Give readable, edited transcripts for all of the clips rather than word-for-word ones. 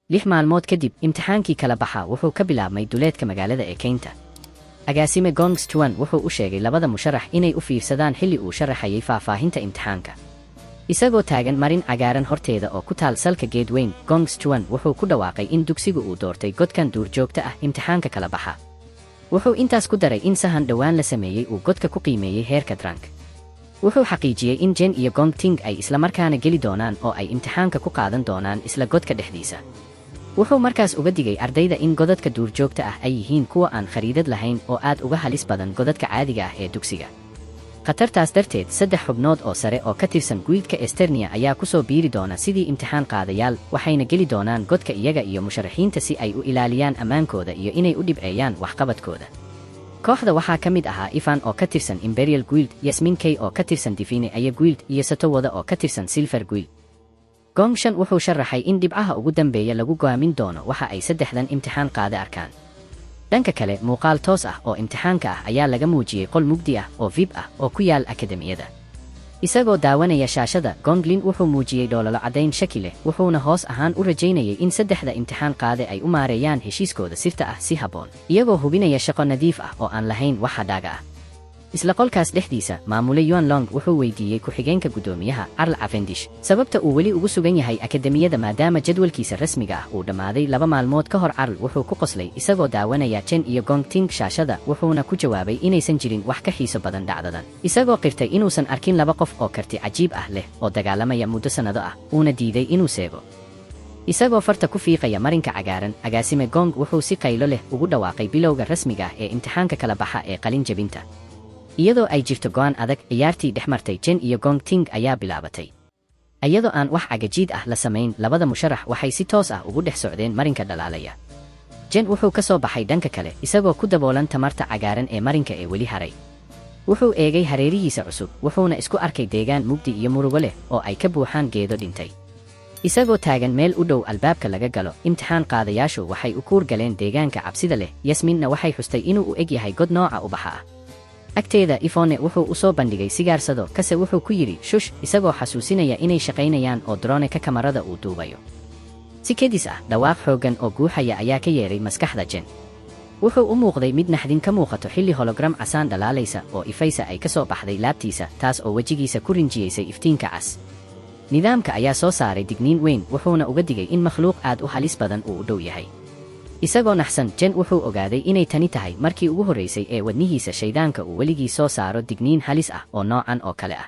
6 maalmood kadib imtixaankii kala baxa wuxuu ka bilaabmay duleedka magaalada ee Keynta. Agaasime Gong Stuan wuxuu u sheegay labada musharax inay u fiirsadaan xilli uu sharaxayay faahfaahinta imtixaanka. Isagoo taagan marin cagaaran horteeda oo ku taal salka geed weyn, Gong Stuan wuxuu ku dhawaaqay in dugsigu uu doortay godkan duurjoogta ah imtixaanka kala baxa. Wuxuu intaas ku daray in sahan dhowaan la sameeyay uu godka ku qiimeeyay heerka drank. Wuxuu xaqiijiyay in Jen iyo Gong Ting ay isla markaana geli doonaan oo ay imtixaanka ku qaadan doonaan isla godka dhexdiisa. Wuxuu markaas uga digay ardayda in godadka duurjoogta ah ay yihiin kuwa aan khariidad lahayn oo aad uga halis badan godadka caadiga ah ee dugsiga. Khatartaas darteed 3 xubnood oo sare oo ka tirsan guildka Esternia ayaa ku soo biiri doona sidii imtixaan qaadayaal, waxayna geli doonaan godka iyaga iyo musharaxiinta si ay u ilaaliyaan ammaankooda iyo inay u dhibceeyaan waxqabadkooda. Kooxda waxaa ka mid ahaa Ivan oo ka tirsan Imperial Guild, Yasmin Kay oo ka tirsan Divine Aya Guild, iyo Satowada oo ka tirsan Silver Guild. Gong Shan wuxuu sharaxay in dhibcaha ugu dambeeya lagu go'aamin doono waxa ay 3dan imtixaan qaada arkaan. Dhanka kale, muuqaal toos ah oo imtixaanka ah ayaa laga muujiyay qol mugdi ah oo VIP ah oo ku yaal akademiyada. Isagoo daawanaya shaashada, Gong Lin wuxuu muujiyay dhoolalo caddayn shaki leh, wuxuuna hoos ahaan u rajaynayay in 3da imtixaan qaade ay u maareeyaan heshiiskooda sirta ah si habboon, iyagoo hubinaya shaqo nadiif ah oo aan lahayn wax hadhaaga ah. Isla qolkaas dhexdiisa, maamule Yuan Long wuxuu weydiiyey ku-xigeenka guddoomiyaha Arl Cavendish sababta uu weli ugu sugan yahay akademiyada maadaama jadwalkiisa rasmiga ah uu dhammaaday 2 maalmood ka hor. Arl wuxuu ku qoslay isagoo daawanaya Jen iyo Gong Ting shaashada, wuxuuna ku jawaabay inaysan jirin wax ka xiiso badan dhacdadan, isagoo qirtay inuusan arkin 2 qof oo karti cajiib ah leh oo dagaalamaya muddo sannado ah, uuna diiday inuu seego. Isagoo farta ku fiiqaya marinka cagaaran, agaasime Gong wuxuu si qaylo leh ugu dhawaaqay bilowga rasmiga ah ee imtixaanka kala baxa ee qalin jebinta. Iyadoo ay jirto go'aan adag, ciyaartii dhexmartay Jen iyo Gong Ting ayaa bilaabatay. Iyadoo aan wax cagajiid ah la samayn, labada musharax waxay si toos ah ugu dhex socdeen marinka dhalaalaya. Jen wuxuu ka soo baxay dhanka kale, isagoo ku daboolan tamarta cagaaran ee marinka ee weli haray. Wuxuu eegay hareerihiisa cusub, wuxuuna isku arkay deegaan mugdi iyo murugo leh oo ay ka buuxaan geedo dhintay. Isagoo taagan meel u dhow albaabka laga galo, imtixaan qaadayaashu waxay u kuur galeen deegaanka cabsida leh. Yasminna waxay xustay inuu u eg yahay god nooca ubaxa ah. Agteeda, Ivone wuxuu u soo bandhigay sigaarsado, kase wuxuu ku yidhi shush, isagoo xasuusinaya inay shaqaynayaan oo drone-ka kamarada uu duubayo. Si kedis ah, dhawaaq xooggan oo guuxaya ayaa ka yeeray maskaxda Jen. Wuxuu u muuqday mid naxdin ka muuqato xilli hologram casaan dhalaalaysa oo ifaysa ay ka soo baxday laabtiisa, taas oo wejigiisa ku rinjiyeysay iftiinka cas. Nidaamka ayaa soo saaray digniin weyn, wuxuuna uga digay in makhluuq aad u halis badan uu u dhow yahay. Isagoo naxsan, Jen wuxuu ogaaday inay tani tahay markii ugu horreysay ee wadnihiisa shaydaanka uu weligii soo saaro digniin halis ah oo noocan oo kale ah.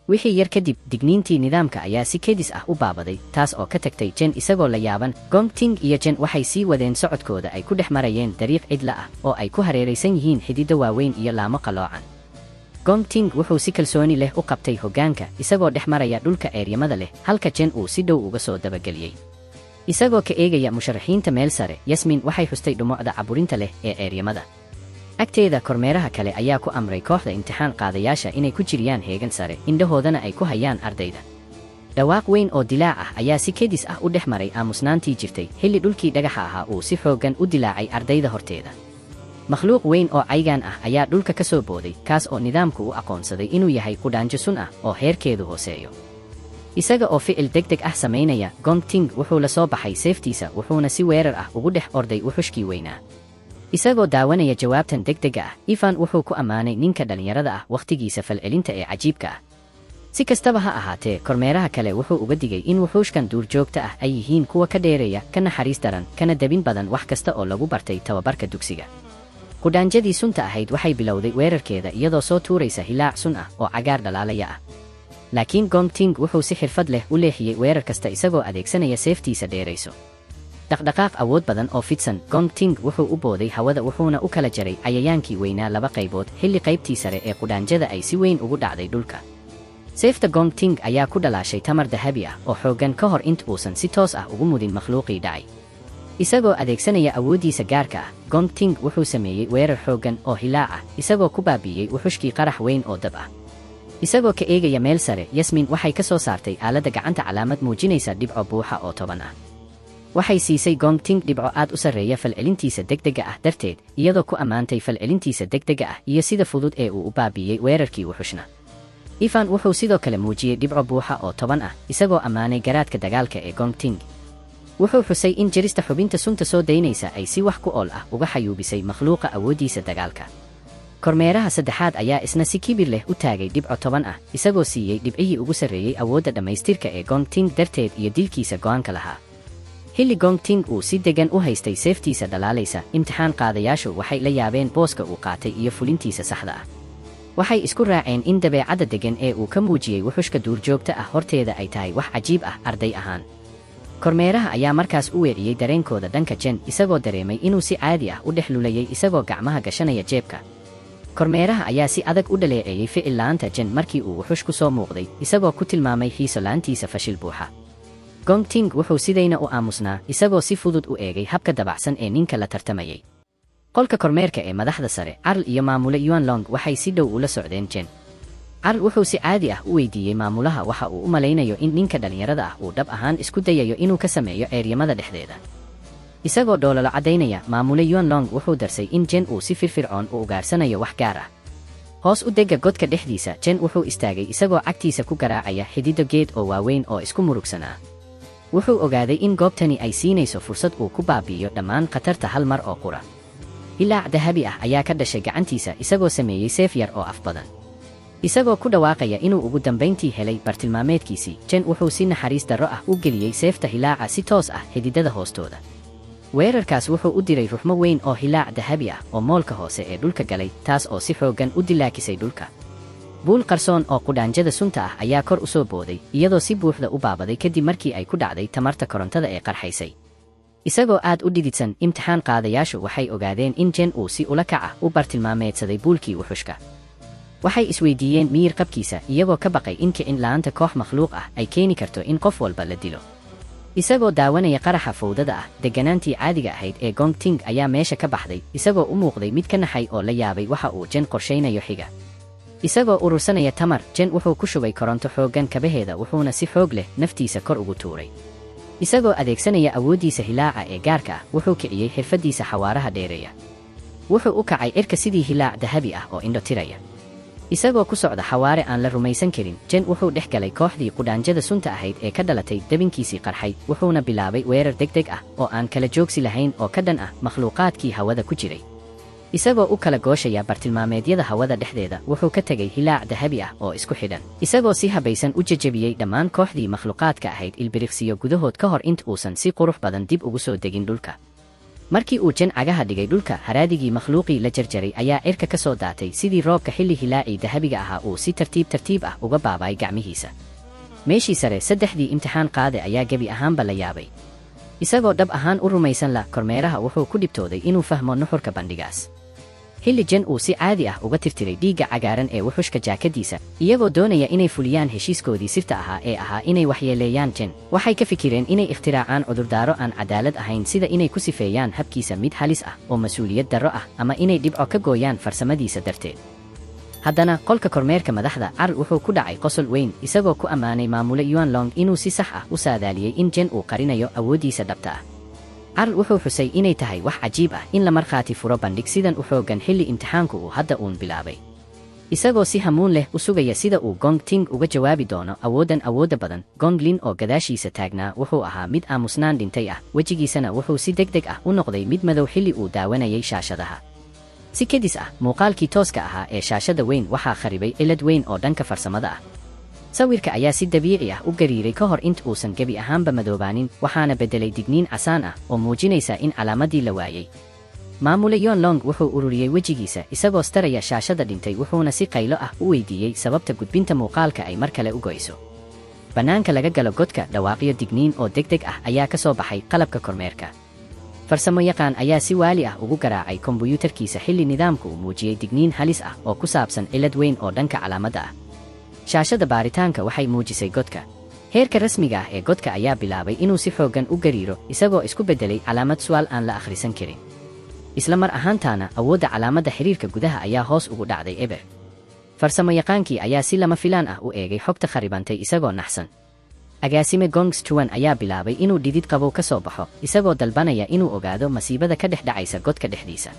Wixii yar kadib, digniintii nidaamka ayaa si kedis ah u baabaday, taas oo ka tagtay Jen isagoo la yaaban. Gong Ting iyo Jen waxay sii wadeen socodkooda ay ku dhex marayeen dariiq cidla ah oo ay ku hareeraysan yihiin xididdo waaweyn iyo laamo qaloocan. Gong Ting wuxuu si kalsooni leh u qabtay hoggaanka, isagoo dhex maraya dhulka eeryamada leh, halka Jen uu si dhow uga soo dabageliyey. Isagoo ka eegaya musharaxiinta meel sare, Yasmin waxay xustay dhumucda caburinta leh ee eeryamada. Agteeda, kormeeraha kale ayaa ku amray kooxda imtixaan qaadayaasha inay ku jiriyaan heegan sare, indhahoodana ay ku hayaan ardayda. Dhawaaq weyn oo dilaac ah ayaa si kedis ah u dhex maray aamusnaantii jirtay, xilli dhulkii dhagaxa ahaa uu si xooggan u dilaacay ardayda horteeda. Makhluuq weyn oo caygaan ah ayaa dhulka ka soo booday, kaas oo nidaamku u aqoonsaday inuu yahay qudhaanjo sun ah oo heerkeedu hooseeyo. Isaga oo ficil degdeg ah samaynaya, Gong Ting wuxuu la soo baxay seeftiisa, wuxuuna si weerar ah ugu dhex orday wuxushkii weynaa. Isagoo daawanaya jawaabtan degdega ah, Ivan wuxuu ku ammaanay ninka dhallinyarada ah wakhtigiisa falcelinta ee cajiibka ah. Si kastaba ha ahaatee, kormeeraha kale wuxuu uga digay in wuxuushkan duurjoogta ah ay yihiin kuwa ka dheereeya, ka naxariis daran, kana dabin badan wax kasta oo lagu bartay tababarka dugsiga. Qudhaanjadii sunta ahayd waxay bilowday weerarkeeda iyadoo soo tuuraysa hilaac sun ah oo cagaar dhalaalaya ah. Laakiin Gong Ting wuxuu si xirfad leh u leexiyey weerar kasta isagoo adeegsanaya seeftiisa dheerayso. Dhaqdhaqaaq awood badan oo fidsan, Gong Ting wuxuu u booday hawada wuxuuna u kala jaray cayayaankii weynaa 2 qaybood, xilli qaybtii sare ee qudhaanjada ay si weyn ugu dhacday dhulka. Seefta Gong Ting ayaa ku dhalaashay tamar dahabi ah oo xooggan ka hor inta uusan si toos ah ugu mudin makhluuqii dhacay. Isagoo adeegsanaya awooddiisa gaarka ah, Gong Ting wuxuu sameeyey weerar xooggan oo hilaac ah, isagoo ku baabi'iyey wuxushkii qarax weyn oo dab ah. Isagoo ka eegaya meel sare, Yasmin waxay ka soo saartay aaladda gacanta calaamad muujinaysa dhibco buuxa oo 10 ah. Waxay siisay Gong Ting dhibco aad u sarreeya falcelintiisa degdega ah darteed, iyadoo ku ammaantay falcelintiisa degdega ah iyo sida fudud ee uu u baabi'iyey weerarkii wuxushna. Ivan wuxuu sidoo kale muujiyey dhibco buuxa oo 10 ah, isagoo ammaanay garaadka dagaalka ee Gong Ting. wuxuu xusay in jarista xubinta sunta soo daynaysa ay si wax ku ool ah uga xayuubisay makhluuqa awooddiisa dagaalka. kormeeraha saddexaad ayaa isna si kibir leh u taagay dhibco 10 ah, isagoo siiyey dhibcihii ugu sarreeyey awoodda dhammaystirka ee Gong Ting darteed iyo dilkiisa go'aanka lahaa. Xilli Gong Ting uu si degan u haystay seeftiisa dhalaalaysa, imtixaan qaadayaashu waxay la yaabeen booska uu qaatay iyo fulintiisa saxda ah. waxay isku raaceen in dabeecadda degan ee uu ka muujiyey wuxushka duurjoogta ah horteeda ay tahay wax cajiib ah arday ahaan. kormeeraha ayaa markaas u weeciyey dareenkooda dhanka Jen, isagoo dareemay inuu si caadi ah u dhex lulayay isagoo gacmaha gashanaya jeebka. kormeeraha ayaa si adag u dhaleeceeyey ficil la'aanta Jen markii uu wuxush ku soo muuqday, isagoo ku tilmaamay xiiso la'aantiisa fashil buuxa. Gong Ting wuxuu sidayna u aamusnaa, isagoo si fudud u eegay habka dabacsan ee ninka la tartamayay. qolka kormeerka ee madaxda sare, Carl iyo maamule Yuan Long waxay si dhow ula socdeen Jen. Carl wuxuu si caadi ah u weydiiyey maamulaha waxa uu u malaynayo in ninka dhalinyarada ah uu dhab ahaan isku dayayo inuu ka sameeyo ceeryamada dhexdeeda. isagoo dhoolalo caddaynaya, maamule Yuan Long wuxuu darsay in Jen uu si firfircoon u ugaarsanayo wax gaar ah. hoos u degga godka dhexdiisa, Jen wuxuu istaagay isagoo cagtiisa ku garaacaya xididdo geed oo waaweyn oo isku murugsanaa. wuxuu ogaaday in goobtani ay siinayso fursad uu ku baabi'iyo dhammaan khatarta hal mar oo qura. hilaac dahabi ah ayaa ka dhashay gacantiisa, isagoo sameeyey seef yar oo af badan. isagoo ku dhawaaqaya inuu ugu dambayntii helay bartilmaameedkiisii, Jen wuxuu si naxariis darro ah u geliyey seefta hilaaca si toos ah xididada hoostooda. weerarkaas wuxuu u diray ruxmo weyn oo hilaac dahabi ah oo moolka hoose ee dhulka galay, taas oo si xooggan u dilaakisay dhulka. buul qarsoon oo qudhaanjada sunta ah ayaa kor u soo booday, iyadoo si buuxda u baabaday kadib markii ay ku dhacday tamarta korontada ee qarxaysay. isagoo aad u dhididsan, imtixaan qaadayaashu waxay ogaadeen in Jen uu si ula kac ah u bartilmaameedsaday buulkii wuxushka. waxay isweydiiyeen miyir qabkiisa, iyagoo ka baqay in kicin la'aanta koox makhluuq ah ay keeni karto in qof walba la dilo. isagoo daawanaya qaraxa fowdada ah, degganaantii caadiga ahayd ee Gong Ting ayaa meesha ka baxday, isagoo u muuqday mid ka naxay oo la yaabay waxa uu Jen qorshaynayo xiga. isagoo urursanaya tamar, Jen wuxuu ku shubay koronto xooggan kabaheeda, wuxuuna si xoog leh naftiisa kor ugu tuuray. isagoo adeegsanaya awooddiisa hilaaca ee gaarka ah, wuxuu kiciyey xirfaddiisa xawaaraha dheereeya. wuxuu u kacay cirka sidii hilaac dahabi ah oo indho tiraya. isagoo ku socda xawaare aan la rumaysan karin, Jen wuxuu dhex galay kooxdii qudhaanjada sunta ahayd ee ka dhalatay dabinkiisii qarxay, wuxuuna bilaabay weerar degdeg ah oo aan kala joogsi lahayn oo ka dhan ah makhluuqaadkii hawada ku jiray. isagoo u kala gooshaya bartilmaameedyada hawada dhexdeeda, wuxuu ka tegay hilaac dahabi ah oo isku xidhan, isagoo si habaysan u jajabiyey dhammaan kooxdii makhluuqaadka ahayd ilbiriqsiyo gudahood ka hor inta uusan si qurux badan dib ugu soo degin dhulka. markii uu Jen cagaha dhigay dhulka, haraadigii makhluuqii la jarjaray ayaa cirka ka soo daatay sidii roobka xilli hilaacii dahabiga ahaa uu si tartiib ah uga baabay gacmihiisa. meeshii sare, saddexdii imtixaan qaade ayaa gebi ahaanba la yaabay. isagoo dhab ahaan u rumaysan la, kormeeraha wuxuu ku dhibtooday inuu fahmo nuxurka bandhigaas. xilli Jen uu si caadi ah uga tirtiray dhiigga cagaaran ee wuxushka jaakadiisa, iyagoo doonaya inay fuliyaan heshiiskoodii sirta ahaa ee ahaa inay waxyeeleeyaan Jen, waxay ka fikireen inay ikhtiraacaan cudurdaaro aan cadaalad ahayn, sida inay ku sifeeyaan habkiisa mid halis ah oo mas'uuliyad darro ah, ama inay dhibco ka gooyaan farsamadiisa darteed. haddana qolka kormeerka madaxda, Carl wuxuu ku dhacay qosol weyn, isagoo ku ammaanay maamule Yuan Long inuu si sax ah u saadaaliyey in Jen uu qarinayo awooddiisa dhabta ah. Carl wuxuu xusay inay tahay wax cajiib ah in la markhaati furo bandhig sidan u xooggan xilli imtixaanku uu hadda uun bilaabay. isagoo si hamuun leh u sugaya sida uu Gong Ting uga jawaabi doono awoodda badan, Gong Lin oo gadaashiisa taagnaa wuxuu ahaa mid aamusnaan dhintay ah, wejigiisana wuxuu si degdeg ah u noqday mid madow xilli uu daawanayay shaashadaha. si kedis ah, muuqaalkii tooska ahaa ee shaashada weyn waxaa kharibay cilad weyn oo dhanka farsamada ah. sawirka ayaa si dabiici ah u gariiray ka hor inta uusan gebi ahaanba madoobaanin, waxaana beddelay digniin casaan ah oo muujinaysa in calaamadii la waayey. maamule Yuan Long wuxuu ururiyey wejigiisa, isagoo staraya shaashada dhintay, wuxuuna si qaylo ah u weydiiyey sababta gudbinta muuqaalka ay mar kale u goyso. bannaanka laga galo godka, dhawaaqyo digniin oo degdeg ah ayaa ka soo baxay qalabka kormeerka. farsamo yaqaan ayaa si waali ah ugu garaacay kombuyuutarkiisa xilli nidaamku uu muujiyey digniin halis ah oo ku saabsan cilad weyn oo dhanka calaamadda ah. shaashada baaritaanka waxay muujisay godka. heerka rasmiga ah ee godka ayaa bilaabay inuu si xooggan u gariiro, isagoo isku beddelay calaamad su'aal aan la akhrisan karin. isla mar ahaantaana, awoodda calaamadda xiriirka gudaha ayaa hoos ugu dhacday eber. farsamo yaqaankii ayaa si lama filaan ah u eegay xogta kharibantay, isagoo naxsan. agaasime Gong Chuan ayaa bilaabay inuu dhidid qabow ka soo baxo, isagoo dalbanaya inuu ogaado masiibada ka dhex dhacaysa godka dhexdiisa.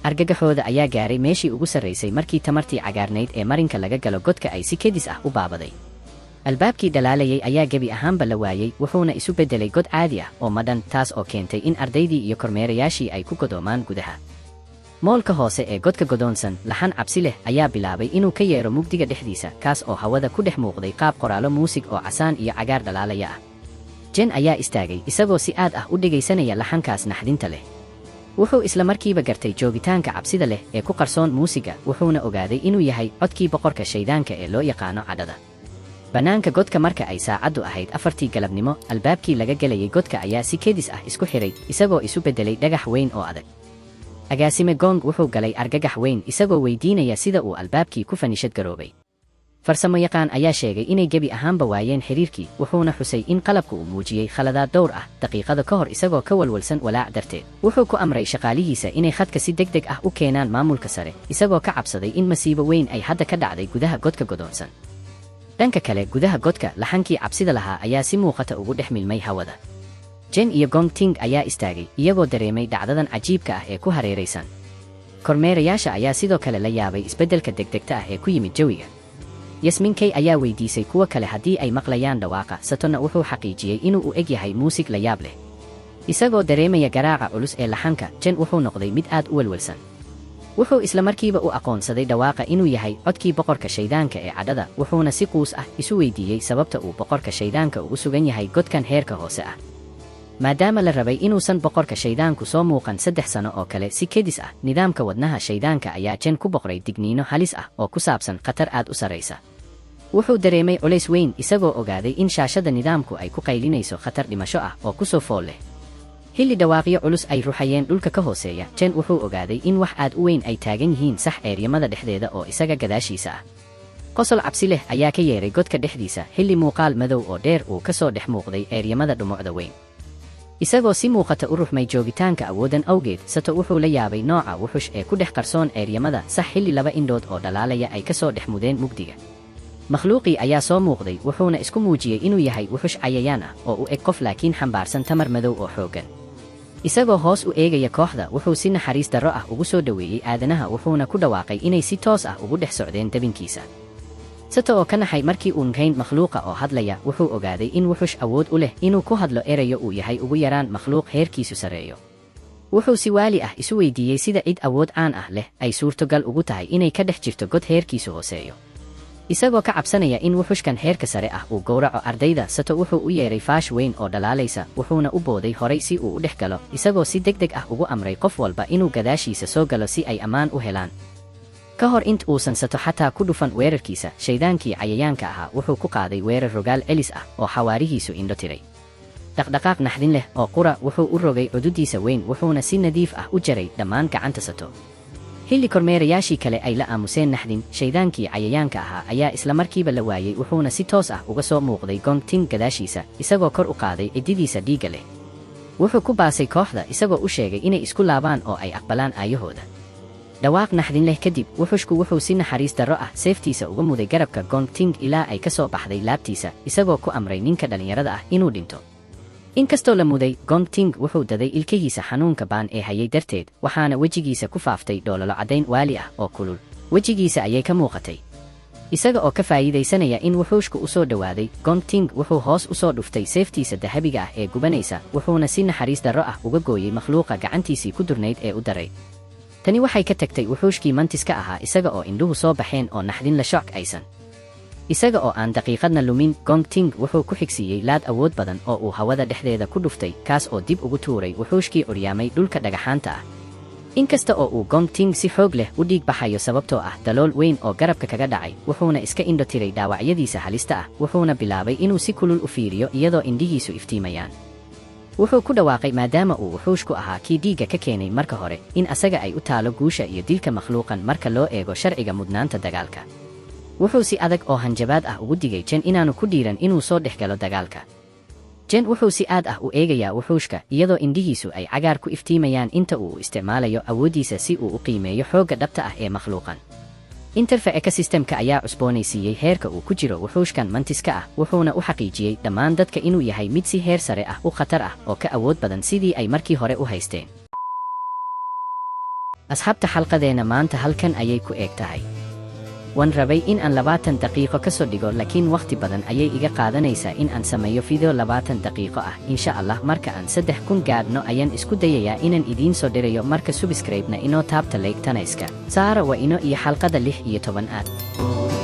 argagaxooda ayaa gaaray meeshii ugu sarraysay markii tamartii cagaarnayd ee marinka laga galo godka ay si kedis ah u baabaday. albaabkii dhalaalayay ayaa gebi ahaanba la waayey wuxuuna isu beddelay god caadi ah oo madhan, taas oo keentay in ardaydii iyo kormeerayaashii ay ku godoomaan gudaha moolka hoose ee godka godoonsan. laxan cabsi leh ayaa bilaabay inuu ka yeero mugdiga dhexdiisa, kaas oo hawada ku dhex muuqday qaab qoraallo muusig oo casaan iyo cagaar dhalaalaya ah. jen ayaa istaagay isagoo si aad ah u dhegaysanaya laxankaas naxdinta leh. wuxuu isla markiiba gartay joogitaanka cabsida leh ee ku qarsoon muusiga, wuxuuna ogaaday inuu yahay codkii boqorka shaydaanka ee loo yaqaano cadhada. bannaanka godka marka ay saacaddu ahayd 4tii galabnimo, albaabkii laga gelayay godka ayaa si kedis ah isku xiray, isagoo isu beddelay dhagax weyn oo adag. agaasime gong wuxuu galay argagax weyn isagoo weydiinaya sida uu albaabkii ku fanishad garoobay. farsamo yaqaan ayaa sheegay inay gebi ahaanba waayeen xiriirkii, wuxuuna xusay in qalabku uu muujiyey khaladaad dhowr ah daqiiqada ka hor, isagoo ka walwalsan walaac darteed. wuxuu ku amray shaqaalihiisa inay khadka si degdeg ah u keenaan maamulka sare, isagoo ka cabsaday in masiibo weyn ay hadda ka dhacday gudaha godka godoonsan. dhanka kale, gudaha godka, laxankii cabsida lahaa ayaa si muuqata ugu dhex milmay hawada. jen iyo gong ting ayaa istaagay, iyagoo dareemay dhacdadan cajiibka ah ee ku hareeraysan. kormeerayaasha ayaa sidoo kale la yaabay isbeddelka degdegta ah ee ku yimid jawiga. yasmin kay ayaa weydiisay kuwa kale haddii ay maqlayaan dhawaaqa, satonna wuxuu xaqiijiyey inuu u eg yahay muusig la yaab leh. isagoo dareemaya garaaca culus ee laxanka, jen wuxuu noqday mid aad u walwalsan. wuxuu isla markiiba u aqoonsaday dhawaaqa inuu yahay codkii boqorka shaydaanka ee cadhada, wuxuuna si quus ah isu weydiiyey sababta uu boqorka shaydaanka ugu sugan yahay godkan heerka hoose ah. maadaama la rabay inuusan boqorka shaydaanku soo muuqan 3 sano oo kale si kedis ah, nidaamka wadnaha shaydaanka ayaa jen ku boqray digniino halis ah oo ku saabsan khatar aad u sarraysa. wuxuu dareemay culays weyn isagoo ogaaday in shaashada nidaamku ay ku qaylinayso khatar dhimasho ah oo ku soo fool leh. xilli dhawaaqyo culus ay ruxayeen dhulka ka hooseeya, jen wuxuu ogaaday in wax aad u weyn ay taagan yihiin sax eeryamada dhexdeeda oo isaga gadaashiisa ah. qosol cabsi leh ayaa ka yeeray godka dhexdiisa xilli muuqaal madow oo dheer uu ka soo dhex muuqday eeryamada dhumucda weyn. isagoo si muuqata u ruxmay joogitaanka awoodan awgeed, sato wuxuu la yaabay nooca wuxush ee ku dhex qarsoon eeryamada sax xilli 2 indhood oo dhalaalaya ay ka soo dhex mudeen mugdiga. makhluuqii ayaa soo muuqday, wuxuuna isku muujiyey inuu yahay wuxush cayayaan ah oo u eg qof laakiin xambaarsan tamar madow oo xooggan. isagoo hoos u eegaya kooxda, wuxuu si naxariis darro ah ugu soo dhoweeyey aadanaha, wuxuuna ku dhawaaqay inay si toos ah ugu dhex socdeen dabinkiisa. sato oo ka naxay markii uu nkayn makhluuqa oo hadlaya, wuxuu ogaaday in wuxush awood u leh inuu ku hadlo erayo uu yahay ugu yaraan makhluuq heerkiisu sarreeyo. wuxuu si waali ah isu weydiiyey sida cid awood caan ah leh ay suurtogal ugu tahay inay ka dhex jirto god heerkiisu hooseeyo. isagoo ka cabsanaya in wuxushkan heerka sare ah uu gowraco ardayda, sato wuxuu u yeeray faash weyn oo dhalaalaysa, wuxuuna u booday horay si uu u dhex galo, isagoo si degdeg ah ugu amray qof walba inuu gadaashiisa soo galo si ay ammaan u helaan. ka hor int uusan sato xataa ku dhufan weerarkiisa, shaydaankii cayayaanka ahaa wuxuu ku qaaday weerar rogaal celis ah oo xawaarihiisu indho tiray. dhaqdhaqaaq naxdin leh oo qura wuxuu u rogay cududiisa weyn, wuxuuna si nadiif ah u jaray dhammaan gacanta sato. xilli kormeerayaashii kale ay la aamuseen naxdin, shaydaankii cayayaanka ahaa ayaa isla markiiba la waayey, wuxuuna si toos ah uga soo muuqday gong ting gadaashiisa, isagoo kor u qaaday ciddidiisa dhiigga leh. wuxuu ku baasay kooxda isagoo u sheegay inay isku laabaan oo ay aqbalaan aayahooda. dhawaaq naxdin leh kadib, wuxushku wuxuu si naxariis darro ah seeftiisa uga muday garabka gong ting ilaa ay ka soo baxday laabtiisa, isagoo ku amray ninka dhallinyarada ah inuu dhinto. inkastoo la muday, gong ting wuxuu daday ilkahiisa xanuunka baan ee hayay darteed, waxaana wejigiisa ku faaftay dhoolalo caddayn waali ah oo kulul. wejigiisa ayay ka muuqatay. isaga oo ka faa'iidaysanaya in wuxuushku u soo dhowaaday, gong ting wuxuu hoos u soo dhuftay seeftiisa dahabiga ah ee gubanaysa, wuxuuna si naxariis darro ah uga gooyey makhluuqa gacantiisii ku durnayd ee u daray. tani waxay ka tagtay wuxuushkii mantiska ahaa isaga oo indhuhu soo baxeen oo naxdin la shock aysan. isaga oo aan daqiiqadna lumin, gong ting wuxuu ku xigsiiyey laad awood badan oo uu hawada dhexdeeda ku dhuftay, kaas oo dib ugu tuuray wuxuushkii curyaamay dhulka dhagaxaanta ah. inkasta oo uu gong ting si xoog leh u dhiig baxayo sababtoo ah dalool weyn oo garabka kaga dhacay, wuxuuna iska indho tiray dhaawacyadiisa halista ah, wuxuuna bilaabay inuu si kulul u fiiriyo iyadoo indhihiisu iftiimayaan. wuxuu ku dhawaaqay maadaama uu wuxuushku ahaa kii dhiigga ka keenay marka hore, in asaga ay u taalo guusha iyo dilka makhluuqan marka loo eego sharciga mudnaanta dagaalka. wuxuu si adag oo hanjabaad ah ugu digay jen inaanu ku dhiiran inuu soo dhex galo dagaalka. jen wuxuu si aad ah u eegayaa wuxuushka, iyadoo indhihiisu ay cagaar ku iftiimayaan inta uu isticmaalayo awooddiisa si uu u qiimeeyo xoogga dhabta ah ee makhluuqan. interfa ecosystemka ayaa cusboonaysiiyey heerka uu ku jiro wuxuushkan mantiska ah, wuxuuna u xaqiijiyey dhammaan dadka inuu yahay mid si heer sare ah u khatar ah oo ka awood badan sidii ay markii hore u haysteen. asxaabta xalqadeenna maanta halkan ayay ku eeg tahay. waan rabay in aan 20 daqiiqo ka soo dhigo laakiin waqti badan ayay iga qaadanaysaa in aan sameeyo video 20 daqiiqo ah. Insha Allah marka aan 3,000 gaadhno ayaan isku dayayaa inaan idiin soo dirayo. marka subscribe-na inoo taabta like-tana iska saara waa inoo iyo xalqada 16 aad